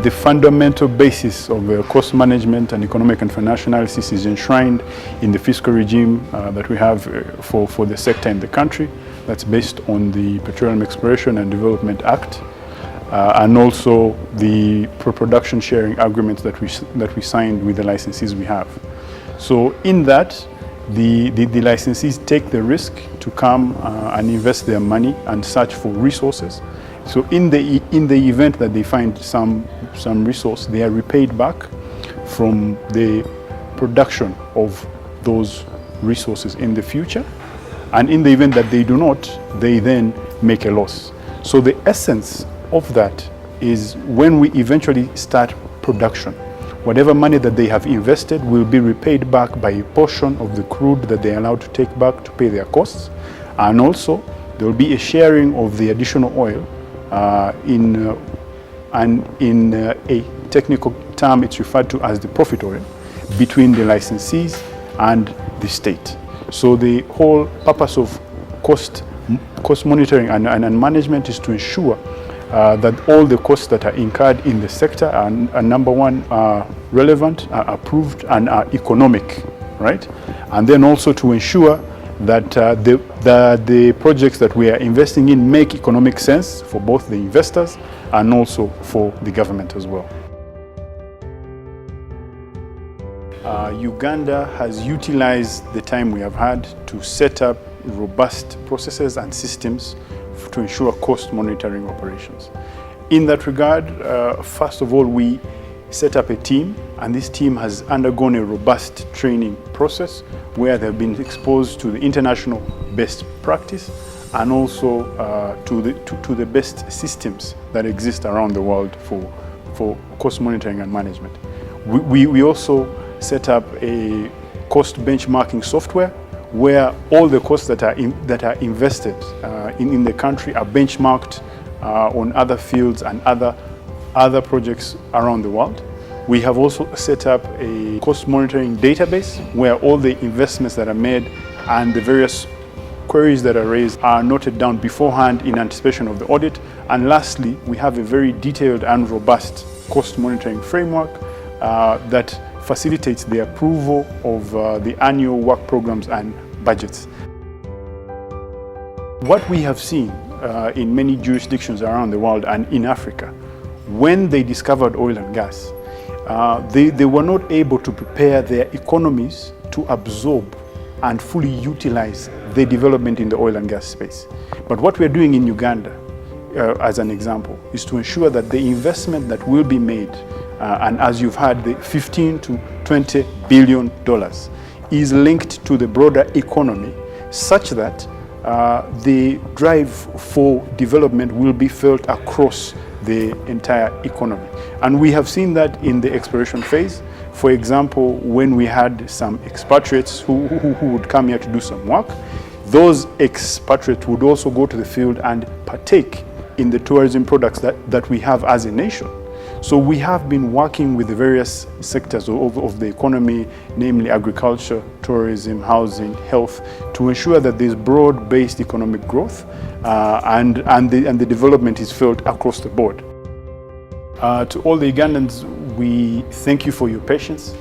The fundamental basis of cost management and economic and financial analysis is enshrined in the fiscal regime that we have for the sector in the country. That's based on the Petroleum Exploration and Development Act and also the production sharing agreements that we signed with the licensees we have. So in that, the licensees take the risk to come and invest their money and search for resources. So in the event that they find some resource, they are repaid back from the production of those resources in the future. And in the event that they do not, they then make a loss. So the essence of that is when we eventually start production, whatever money that they have invested will be repaid back by a portion of the crude that they are allowed to take back to pay their costs. And also, there will be a sharing of the additional oil in a technical term, it's referred to as the profit oil, between the licensees and the state. So the whole purpose of cost monitoring and management is to ensure that all the costs that are incurred in the sector are number one, are relevant, are approved, and are economic, right? And then also to ensure that the projects that we are investing in make economic sense for both the investors and also for the government as well. Uganda has utilized the time we have had to set up robust processes and systems to ensure cost monitoring operations. In that regard, first of all, we set up a team, and this team has undergone a robust training process where they've been exposed to the international best practice and also to the best systems that exist around the world for cost monitoring and management. We also set up a cost benchmarking software where all the costs that are invested in the country are benchmarked on other fields and other projects around the world. We have also set up a cost monitoring database where all the investments that are made and the various queries that are raised are noted down beforehand in anticipation of the audit. And lastly, we have a very detailed and robust cost monitoring framework that facilitates the approval of the annual work programs and budgets. What we have seen in many jurisdictions around the world and in Africa, when they discovered oil and gas, they were not able to prepare their economies to absorb and fully utilize the development in the oil and gas space. But what we're doing in Uganda, as an example, is to ensure that the investment that will be made, and as you've heard, the $15 to $20 billion is linked to the broader economy such that the drive for development will be felt across the entire economy. And we have seen that in the exploration phase. For example, when we had some expatriates who would come here to do some work, those expatriates would also go to the field and partake in the tourism products that we have as a nation. So we have been working with the various sectors of the economy, namely agriculture, tourism, housing, health, to ensure that there's broad-based economic growth and the development is felt across the board. To all the Ugandans, we thank you for your patience.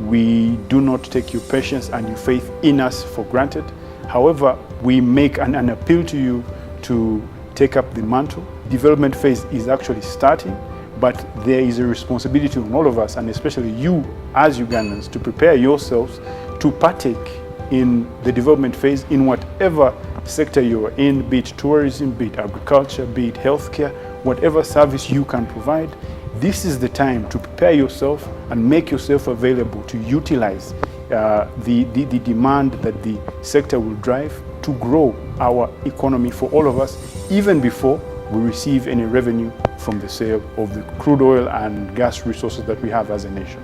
We do not take your patience and your faith in us for granted. However, we make an appeal to you to take up the mantle. Development phase is actually starting, but there is a responsibility on all of us, and especially you as Ugandans, to prepare yourselves to partake in the development phase in whatever sector you are in, be it tourism, be it agriculture, be it healthcare, whatever service you can provide. This is the time to prepare yourself and make yourself available to utilize the demand that the sector will drive to grow our economy for all of us, even before we receive any revenue from the sale of the crude oil and gas resources that we have as a nation.